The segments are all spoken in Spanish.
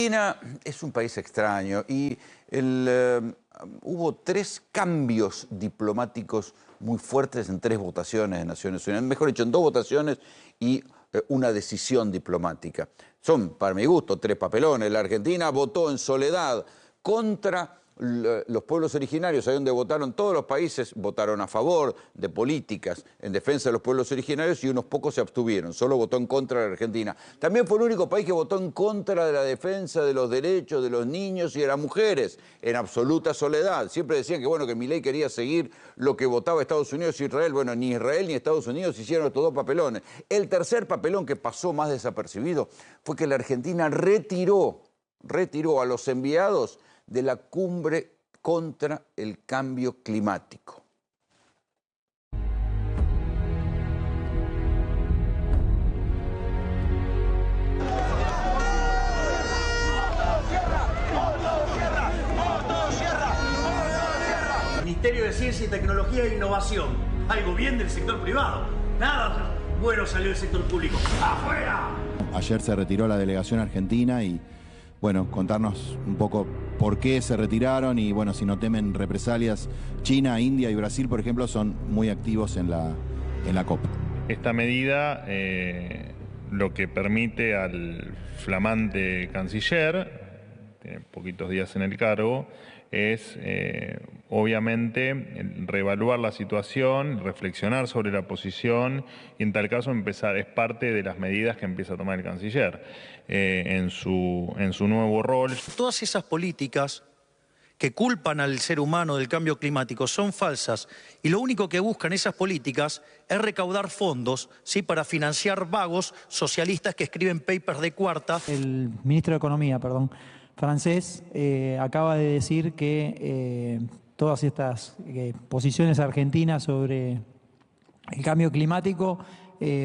Argentina es un país extraño y hubo 3 cambios diplomáticos muy fuertes en 3 votaciones de Naciones Unidas. Mejor dicho, en 2 votaciones y una decisión diplomática. Son, para mi gusto, 3 papelones. La Argentina votó en soledad contra los pueblos originarios, ahí donde votaron todos los países, votaron a favor de políticas en defensa de los pueblos originarios y unos pocos se abstuvieron, solo votó en contra de la Argentina. También fue el único país que votó en contra de la defensa de los derechos de los niños y de las mujeres, en absoluta soledad. Siempre decían que, bueno, que Milei quería seguir lo que votaba Estados Unidos e Israel. Bueno, ni Israel ni Estados Unidos hicieron estos 2 papelones. El tercer papelón que pasó más desapercibido fue que la Argentina retiró a los enviados de la cumbre contra el cambio climático. Ministerio de Ciencia y Tecnología e Innovación. Algo bien del sector privado. Nada bueno salió del sector público. ¡Afuera! Ayer se retiró la delegación argentina y, bueno, contarnos un poco por qué se retiraron y, bueno, si no temen represalias. China, India y Brasil, por ejemplo, son muy activos en la COP. Esta medida lo que permite al flamante canciller, tiene poquitos días en el cargo, es obviamente reevaluar la situación, reflexionar sobre la posición y en tal caso es parte de las medidas que empieza a tomar el canciller en su nuevo rol. Todas esas políticas que culpan al ser humano del cambio climático son falsas y lo único que buscan esas políticas es recaudar fondos, ¿sí?, para financiar vagos socialistas que escriben papers de cuarta. El ministro de Economía, francés, acaba de decir que todas estas posiciones argentinas sobre el cambio climático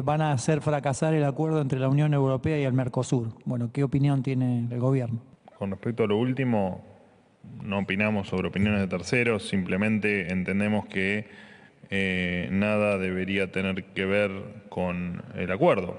van a hacer fracasar el acuerdo entre la Unión Europea y el Mercosur. Bueno, ¿qué opinión tiene el gobierno? Con respecto a lo último, no opinamos sobre opiniones de terceros, simplemente entendemos que nada debería tener que ver con el acuerdo.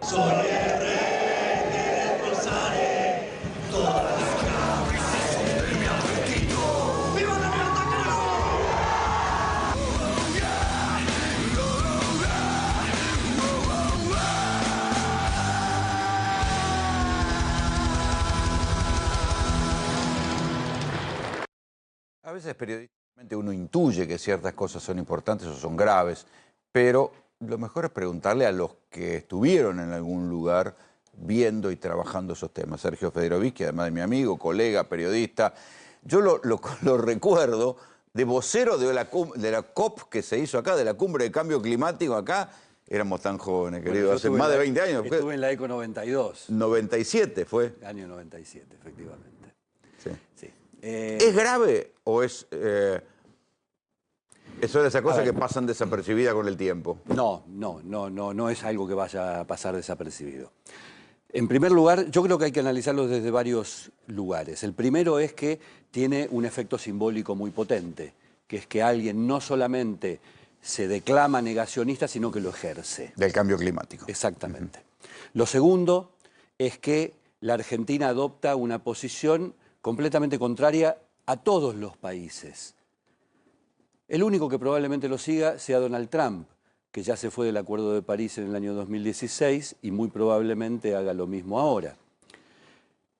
A veces periodísticamente uno intuye que ciertas cosas son importantes o son graves, pero lo mejor es preguntarle a los que estuvieron en algún lugar viendo y trabajando esos temas. Sergio Federovich, además de mi amigo, colega, periodista, yo lo recuerdo de vocero de la COP que se hizo acá, de la cumbre de cambio climático acá. Éramos tan jóvenes, querido, hace más de 20 años. Estuve en la ECO 92. 97 fue. Año 97, efectivamente. Sí. Sí. ¿Es grave o es eso de esas cosas que pasan desapercibidas con el tiempo? No es algo que vaya a pasar desapercibido. En primer lugar, yo creo que hay que analizarlo desde varios lugares. El primero es que tiene un efecto simbólico muy potente, que es que alguien no solamente se declama negacionista, sino que lo ejerce. Del cambio climático. Exactamente. Lo segundo es que la Argentina adopta una posición completamente contraria a todos los países. El único que probablemente lo siga sea Donald Trump, que ya se fue del Acuerdo de París en el año 2016 y muy probablemente haga lo mismo ahora.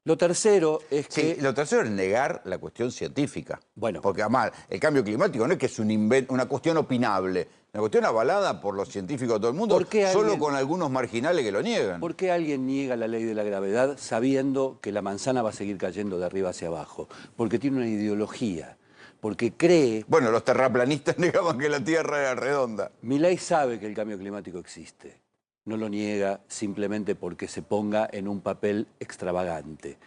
Lo tercero es que... Sí, lo tercero es negar la cuestión científica. Bueno. Porque además el cambio climático no es que es una cuestión opinable, una cuestión avalada por los científicos de todo el mundo, solo con algunos marginales que lo niegan. ¿Por qué alguien niega la ley de la gravedad sabiendo que la manzana va a seguir cayendo de arriba hacia abajo? Porque tiene una ideología, porque cree... Bueno, los terraplanistas negaban que la Tierra era redonda. Milei sabe que el cambio climático existe. No lo niega simplemente porque se ponga en un papel extravagante.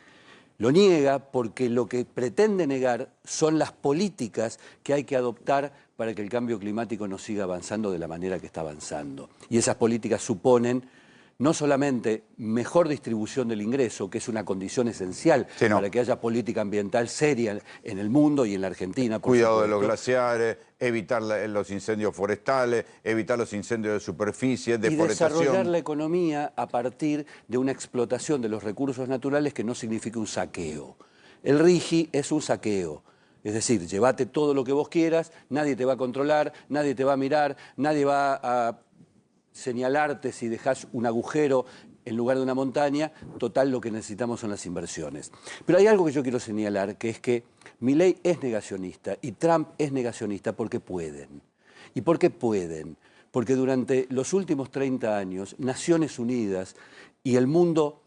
Lo niega porque lo que pretende negar son las políticas que hay que adoptar para que el cambio climático no siga avanzando de la manera que está avanzando. Y esas políticas suponen no solamente mejor distribución del ingreso, que es una condición esencial para que haya política ambiental seria en el mundo y en la Argentina. Cuidado de los glaciares, evitar los incendios forestales, evitar los incendios de superficie, deforestación. Y desarrollar la economía a partir de una explotación de los recursos naturales que no signifique un saqueo. El RIGI es un saqueo. Es decir, llévate todo lo que vos quieras, nadie te va a controlar, nadie te va a mirar, nadie va a señalarte si dejas un agujero en lugar de una montaña. Total, lo que necesitamos son las inversiones. Pero hay algo que yo quiero señalar, que es que Milei es negacionista y Trump es negacionista porque pueden. ¿Y por qué pueden? Porque durante los últimos 30 años, Naciones Unidas y el mundo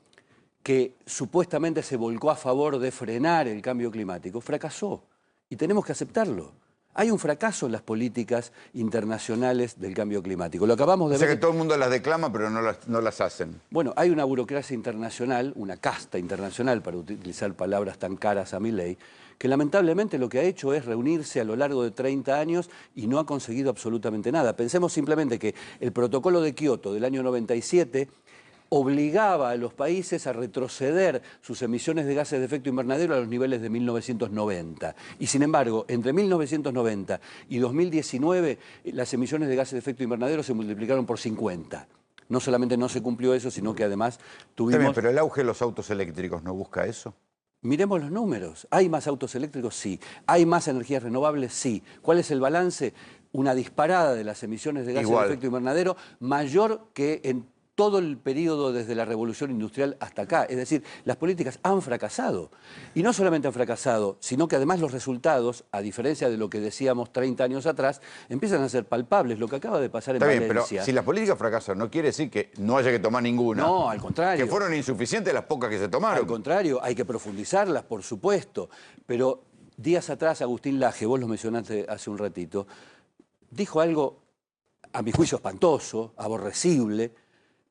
que supuestamente se volcó a favor de frenar el cambio climático, fracasó. Y tenemos que aceptarlo. Hay un fracaso en las políticas internacionales del cambio climático. Lo acabamos de ver. O sea que todo el mundo las declama, pero no las hacen. Bueno, hay una burocracia internacional, una casta internacional, para utilizar palabras tan caras a Milei, que lamentablemente lo que ha hecho es reunirse a lo largo de 30 años y no ha conseguido absolutamente nada. Pensemos simplemente que el protocolo de Kioto del año 97 obligaba a los países a retroceder sus emisiones de gases de efecto invernadero a los niveles de 1990. Y sin embargo, entre 1990 y 2019, las emisiones de gases de efecto invernadero se multiplicaron por 50. No solamente no se cumplió eso, sino que además tuvimos... También, pero el auge de los autos eléctricos no busca eso. Miremos los números. ¿Hay más autos eléctricos? Sí. ¿Hay más energías renovables? Sí. ¿Cuál es el balance? Una disparada de las emisiones de gases de efecto invernadero mayor que en todo el periodo desde la revolución industrial hasta acá. Es decir, las políticas han fracasado. Y no solamente han fracasado, sino que además los resultados, a diferencia de lo que decíamos 30 años atrás, empiezan a ser palpables. Lo que acaba de pasar en Valencia... Está bien, pero si las políticas fracasan, no quiere decir que no haya que tomar ninguna. No, al contrario. Que fueron insuficientes las pocas que se tomaron. Al contrario, hay que profundizarlas, por supuesto. Pero días atrás, Agustín Laje, vos lo mencionaste hace un ratito, dijo algo, a mi juicio, espantoso, aborrecible,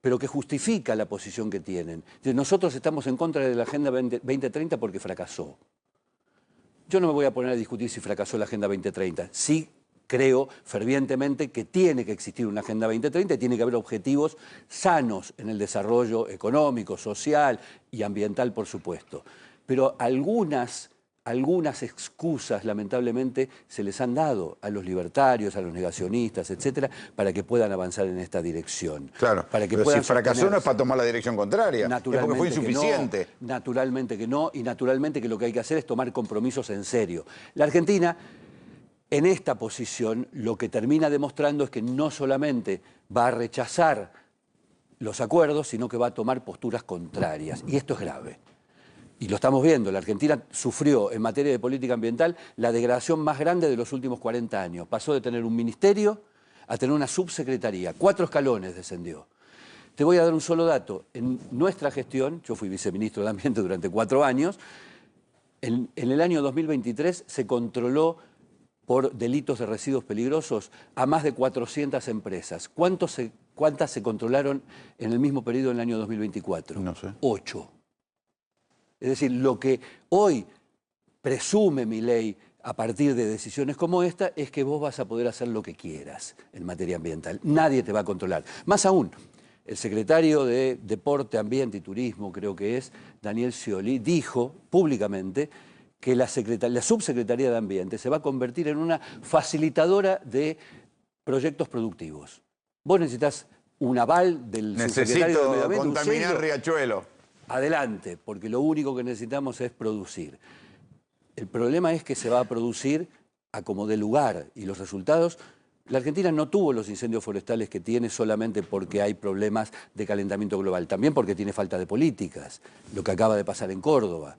pero que justifica la posición que tienen. Nosotros estamos en contra de la Agenda 2030 porque fracasó. Yo no me voy a poner a discutir si fracasó la Agenda 2030. Sí creo fervientemente que tiene que existir una Agenda 2030 y tiene que haber objetivos sanos en el desarrollo económico, social y ambiental, por supuesto. Pero algunas excusas, lamentablemente, se les han dado a los libertarios, a los negacionistas, etcétera, para que puedan avanzar en esta dirección. Claro, para que pero puedan si fracasó no es para tomar la dirección contraria, es porque fue insuficiente. Naturalmente que no, y naturalmente que lo que hay que hacer es tomar compromisos en serio. La Argentina, en esta posición, lo que termina demostrando es que no solamente va a rechazar los acuerdos, sino que va a tomar posturas contrarias, y esto es grave. Y lo estamos viendo, la Argentina sufrió en materia de política ambiental la degradación más grande de los últimos 40 años. Pasó de tener un ministerio a tener una subsecretaría, 4 escalones descendió. Te voy a dar un solo dato. En nuestra gestión, yo fui viceministro de Ambiente durante 4 años, en el año 2023 se controló por delitos de residuos peligrosos a más de 400 empresas. ¿Cuántas se controlaron en el mismo periodo en el año 2024? No sé. 8. Es decir, lo que hoy presume Milei a partir de decisiones como esta es que vos vas a poder hacer lo que quieras en materia ambiental. Nadie te va a controlar. Más aún, el secretario de Deporte, Ambiente y Turismo, creo que es, Daniel Scioli, dijo públicamente que la subsecretaría de Ambiente se va a convertir en una facilitadora de proyectos productivos. Vos necesitas un aval del subsecretario de Medio Ambiente. Necesito contaminar Riachuelo. Adelante, porque lo único que necesitamos es producir. El problema es que se va a producir a como dé lugar y los resultados... La Argentina no tuvo los incendios forestales que tiene solamente porque hay problemas de calentamiento global, también porque tiene falta de políticas, lo que acaba de pasar en Córdoba.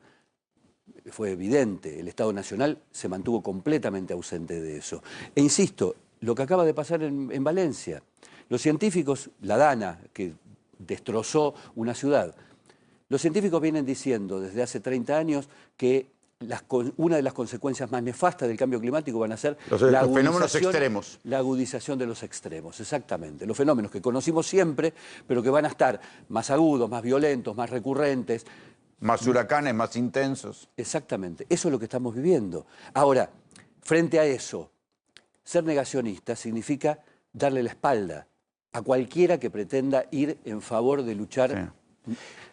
Fue evidente, el Estado Nacional se mantuvo completamente ausente de eso. E insisto, lo que acaba de pasar en Valencia, los científicos, la Dana, que destrozó una ciudad, los científicos vienen diciendo desde hace 30 años que una de las consecuencias más nefastas del cambio climático van a ser los fenómenos extremos. La agudización de los extremos, exactamente. Los fenómenos que conocimos siempre, pero que van a estar más agudos, más violentos, más recurrentes. Más huracanes, más intensos. Exactamente, eso es lo que estamos viviendo. Ahora, frente a eso, ser negacionista significa darle la espalda a cualquiera que pretenda ir en favor de luchar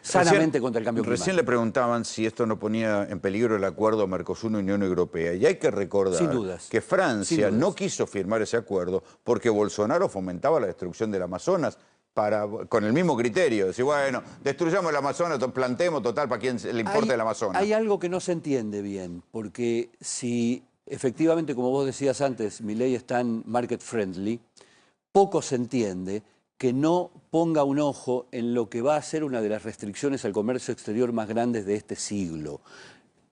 sanamente contra el cambio climático. Recién le preguntaban si esto no ponía en peligro el acuerdo Mercosur-Unión Europea. Y hay que recordar Sin dudas. que Francia Sin dudas. no quiso firmar ese acuerdo porque Bolsonaro fomentaba la destrucción del Amazonas con el mismo criterio. Decir, bueno, destruyamos el Amazonas, plantemos, total, ¿para quién le importa el Amazonas? Hay algo que no se entiende bien, porque si efectivamente, como vos decías antes, Milei es tan market friendly, poco se entiende que no ponga un ojo en lo que va a ser una de las restricciones al comercio exterior más grandes de este siglo,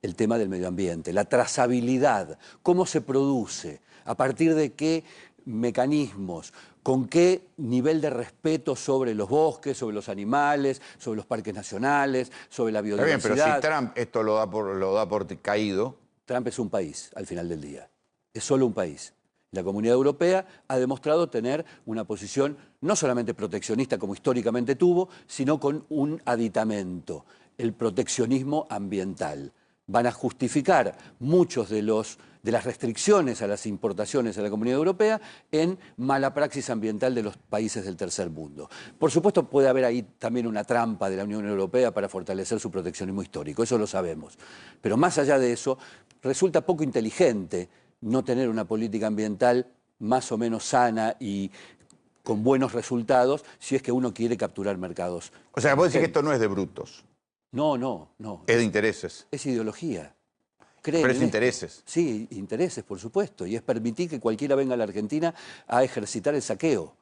el tema del medio ambiente, la trazabilidad, cómo se produce, a partir de qué mecanismos, con qué nivel de respeto sobre los bosques, sobre los animales, sobre los parques nacionales, sobre la biodiversidad. Está bien, pero si Trump esto lo da por caído... Trump es un país, al final del día. Es solo un país. La Comunidad Europea ha demostrado tener una posición no solamente proteccionista como históricamente tuvo, sino con un aditamento, el proteccionismo ambiental. Van a justificar muchos de las restricciones a las importaciones a la Comunidad Europea en mala praxis ambiental de los países del tercer mundo. Por supuesto, puede haber ahí también una trampa de la Unión Europea para fortalecer su proteccionismo histórico, eso lo sabemos. Pero más allá de eso, resulta poco inteligente no tener una política ambiental más o menos sana y con buenos resultados si es que uno quiere capturar mercados. O sea, vos decís que esto no es de brutos. No. Es de intereses. Es ideología. Pero es intereses. Sí, intereses, por supuesto. Y es permitir que cualquiera venga a la Argentina a ejercitar el saqueo.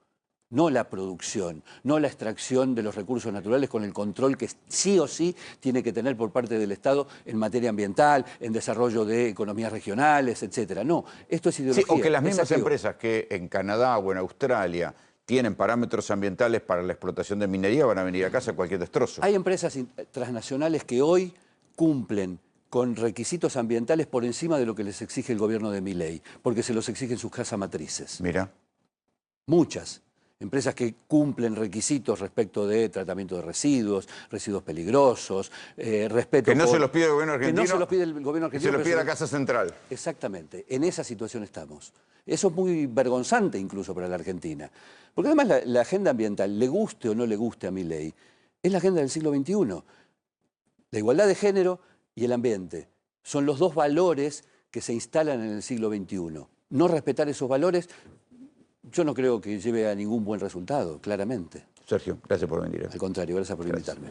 No la producción, no la extracción de los recursos naturales con el control que sí o sí tiene que tener por parte del Estado en materia ambiental, en desarrollo de economías regionales, etcétera. No, esto es ideología. Sí, o que las mismas saqueo. empresas que en Canadá o en Australia tienen parámetros ambientales para la explotación de minería van a venir acá a hacer cualquier destrozo. Hay empresas transnacionales que hoy cumplen con requisitos ambientales por encima de lo que les exige el gobierno de Milei, porque se los exigen sus casas matrices. Mira. Muchas. Empresas que cumplen requisitos respecto de tratamiento de residuos, residuos peligrosos, respeto... Que no se los pide el gobierno argentino. Que no se los pide el gobierno argentino. Se los pide la Casa Central. Exactamente. En esa situación estamos. Eso es muy vergonzante incluso para la Argentina. Porque además la agenda ambiental, le guste o no le guste a Milei, es la agenda del siglo XXI. La igualdad de género y el ambiente son los dos valores que se instalan en el siglo XXI. No respetar esos valores, yo no creo que lleve a ningún buen resultado, claramente. Sergio, gracias por venir. Al contrario, gracias por invitarme.